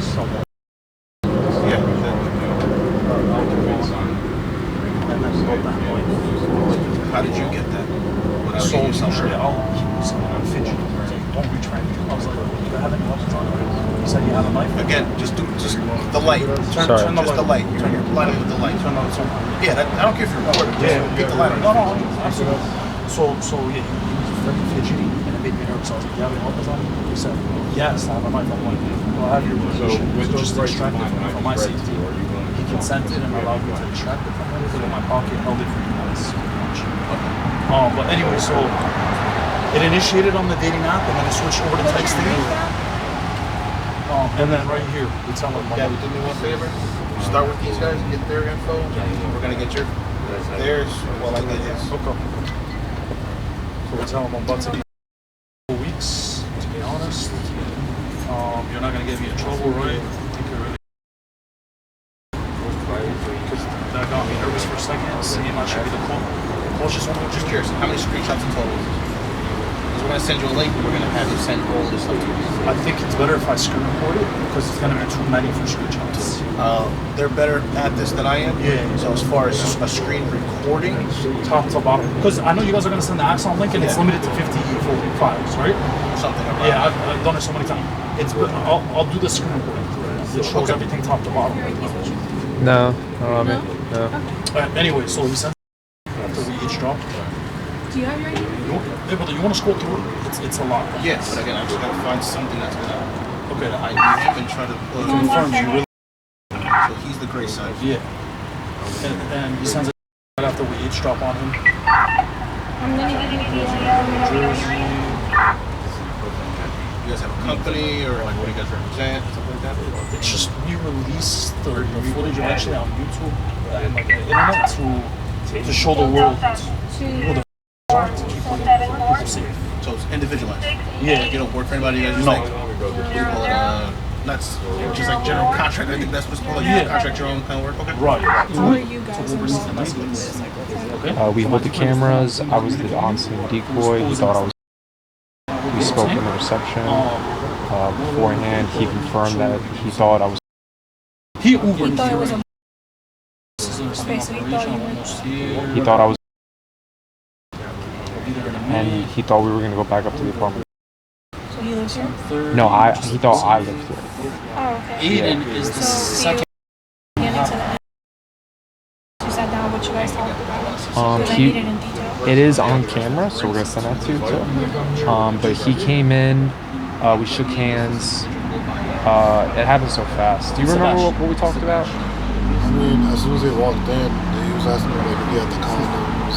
Speaker 2: Someone.
Speaker 8: Yeah.
Speaker 2: And then go that way.
Speaker 8: How did you get that? Without
Speaker 2: So
Speaker 8: getting yourself
Speaker 2: usually
Speaker 8: hurt?
Speaker 2: I'll keep something on fidget. Don't reach for anything. I was like, do you have any weapons on? You said you have a knife.
Speaker 8: Again, just the light.
Speaker 2: Turn the
Speaker 8: Just the light. You're blinded with the light.
Speaker 2: Turn on.
Speaker 8: Yeah, I don't care if you're recording.
Speaker 2: Yeah,
Speaker 8: Keep the light on.
Speaker 2: No, absolutely. So yeah, he was very fidgety, and it made me nervous. I was like, "You have any weapons on you?" He said, "Yes, I have a knife." I'm like, "Well, I have your position." So just distracted from me for my safety. He consented and allowed me to distract it from him. Put it in my pocket, held it for you guys. But anyway, so it initiated on the dating app, and then it switched over to texting. And then right here, we tell him,
Speaker 8: Yeah, do me one favor. Start with these guys, get their info. We're gonna get theirs while I get his.
Speaker 2: okay. So we tell him I'm about to be 4 weeks, to be honest. You're not gonna get me in trouble, right? I think you're really... Because that got me nervous for a second, seeing I should be the cautious one.
Speaker 8: Just curious, how many screenshots in total is this? Because we're gonna send you a link, and we're gonna have you send all this stuff to you.
Speaker 2: I think it's better if I screen record it, because it's gonna be too many for screenshots.
Speaker 8: They're better at this than I am.
Speaker 2: Yeah.
Speaker 8: So as far as a screen recording,
Speaker 2: Top to bottom. Because I know you guys are gonna send the Axon link, and it's
Speaker 8: Yeah.
Speaker 2: limited to 50 files, right?
Speaker 8: something around.
Speaker 2: Yeah, I've done it so many times. It's good. I'll do the screen recording. It shows everything top to bottom.
Speaker 10: No, no.
Speaker 2: Anyway, so he sent after we each dropped.
Speaker 9: Do you have your ID?
Speaker 2: Hey, brother, you want to scroll through it? It's a lot.
Speaker 8: Yes, but again, I just gotta find something that's gonna
Speaker 2: Okay.
Speaker 8: ID him and try to
Speaker 2: Confirms you really.
Speaker 8: So he's the gray side.
Speaker 2: Yeah. And he sends it right after we each drop on him.
Speaker 9: I'm gonna give you the
Speaker 8: You guys have a company or like what do you guys represent, stuff like that?
Speaker 2: It's just we release the footage eventually on YouTube and like the internet to show the world who the are to keep people safe.
Speaker 8: So it's individualized.
Speaker 2: Yeah.
Speaker 8: You don't work for anybody. You guys just
Speaker 2: No.
Speaker 8: like what do you call it? Not just like general contract. I think that's what's called. Like
Speaker 2: Yeah.
Speaker 8: contract your own kind of work. Okay.
Speaker 2: Right.
Speaker 9: How are you guys involved with this? Like,
Speaker 2: Okay.
Speaker 10: We hold the cameras. I was the on-scene decoy. He thought I was. We spoke in the reception. Beforehand, he confirmed that he thought I was.
Speaker 2: He Ubered.
Speaker 9: He thought it was a...
Speaker 2: This is an
Speaker 9: Okay, so he thought you were...
Speaker 2: almost here.
Speaker 10: He thought I was,
Speaker 2: We'll be there in a
Speaker 10: and
Speaker 2: minute.
Speaker 10: he thought we were gonna go back up to the apartment.
Speaker 9: So he he lives here?
Speaker 10: No, he thought I lived here.
Speaker 9: Oh, okay.
Speaker 5: Aiden is the second.
Speaker 9: Getting to the end. You sat down, what you guys talked about? Because I
Speaker 10: He,
Speaker 9: need it in detail.
Speaker 10: it is on camera, so we're gonna send that to you too. But he came in, we shook hands. It happened so fast. Do you remember what we talked about?
Speaker 11: I mean, as soon as he walked in, he was asking me like if he had the condoms.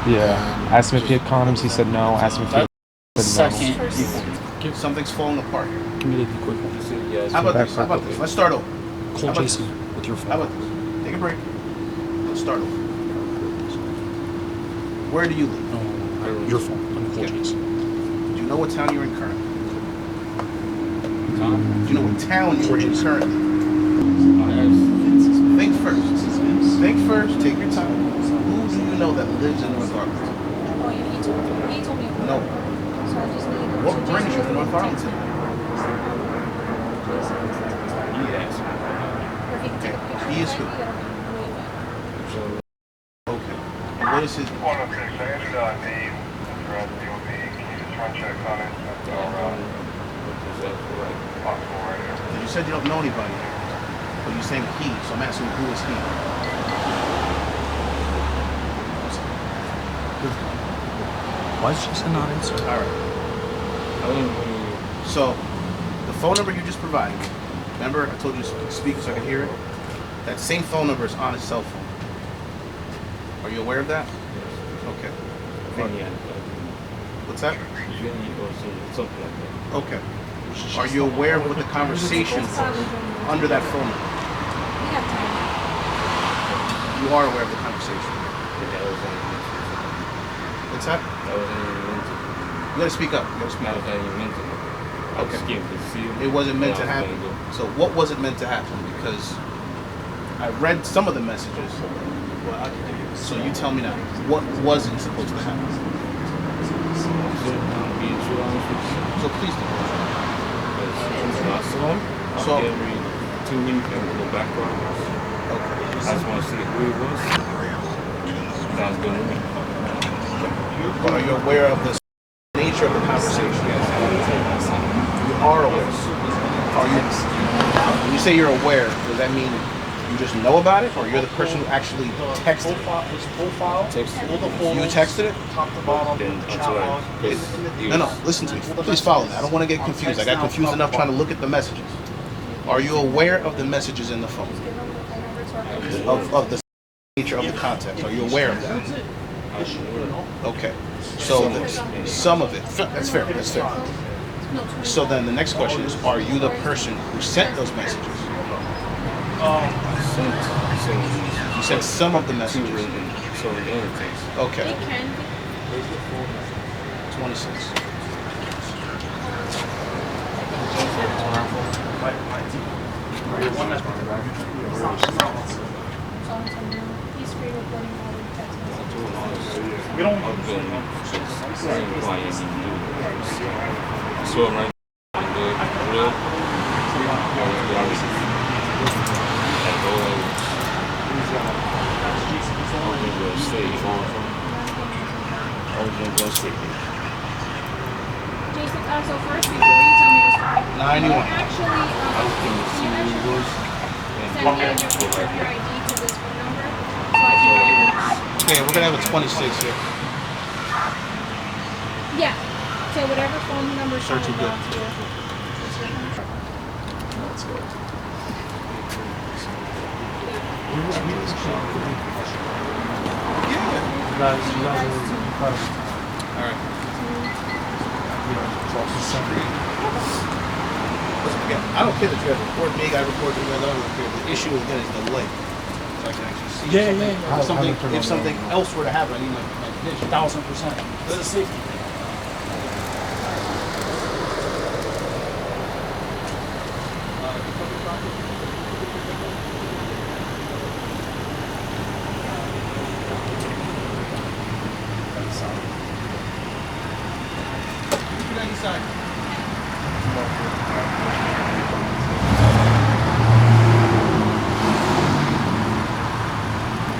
Speaker 10: Yeah. Asked him if he had condoms. He said no. Asked him if he had
Speaker 5: Second.
Speaker 8: Something's falling apart here.
Speaker 5: Give me the quick one.
Speaker 8: How about this? How about this? Let's start over.
Speaker 5: Call
Speaker 8: How about
Speaker 5: Jason with your
Speaker 8: How
Speaker 5: phone.
Speaker 8: about this? Take a break. Let's start over. Where do you live?
Speaker 5: Your phone. I'm call
Speaker 8: Okay.
Speaker 5: Jason.
Speaker 8: Do you know what town you're in currently? Do you know what town you're in currently? Think first. Think first. Take your time. Who do you know that lives in North Arlington?
Speaker 9: Oh, yeah, he told me. He told me.
Speaker 8: No.
Speaker 9: So I just need
Speaker 8: What brings you to North Arlington? He is who? Okay. And what is his? You said you don't know anybody, but you're saying he, so I'm asking who is he?
Speaker 5: Why is Jason not answering?
Speaker 8: All right. So, the phone number you just provided, remember I told you to speak so I could hear it? That same phone number is on his cell phone. Are you aware of that? Okay. What's that?
Speaker 4: Something like that.
Speaker 8: Okay. Are you aware of what the conversation was under that phone number?
Speaker 9: We have time.
Speaker 8: You are aware of the conversation. What's that? You gotta speak up. You gotta speak up. Okay. It wasn't meant to happen. So what was it meant to happen? Because I read some of the messages. So you tell me now, what wasn't supposed to happen? So please do.
Speaker 4: So every 2 weeks and go background.
Speaker 8: Okay.
Speaker 4: I just want to see who it was. Sounds good to me.
Speaker 8: But are you aware of the nature of the conversation? You are aware. Are you? When you say you're aware, does that mean you just know about it, or you're the person who actually texted it? You texted it?
Speaker 4: Then until
Speaker 8: No, listen to me. Please follow me. I don't want to get confused. I got confused enough trying to look at the messages. Are you aware of the messages in the phone? Of the nature of the context? Are you aware of that? Okay. So some of it. That's fair. That's fair. So then the next question is, are you the person who sent those messages? You sent some of the messages. Okay. 26.
Speaker 9: He's free recording all the text messages.
Speaker 4: We don't so right real
Speaker 9: Jason, so first, before you tell me the story,
Speaker 8: 91.
Speaker 9: actually, send me your picture of your ID to this phone number, so I can get your
Speaker 8: Okay, we're gonna have a 26 here.
Speaker 9: Yeah. So whatever phone number
Speaker 8: Search it good.
Speaker 9: Let's go.
Speaker 8: Alright. I don't care that you have record me, I record you, I don't care. The issue again is the link. So I can actually see if something else were to happen, I need my vision.
Speaker 5: 1000%. That's a safety thing.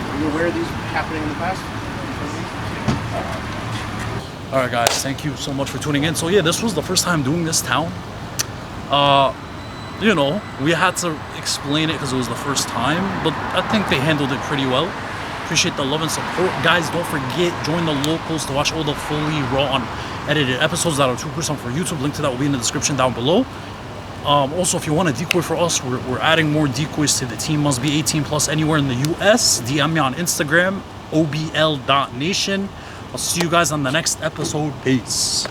Speaker 8: Are you aware of these happening in the past?
Speaker 2: All right, guys, thank you so much for tuning in. So yeah, this was the first time doing this town. You know, we had to explain it because it was the first time, but I think they handled it pretty well. Appreciate the love and support. Guys, don't forget, join the locals to watch all the fully raw and edited episodes that are too gruesome for YouTube. Link to that will be in the description down below. Also, if you want a decoy for us, we're adding more decoys to the team. Must be 18 plus anywhere in the US. DM me on Instagram, obl.nation. I'll see you guys on the next episode. Peace.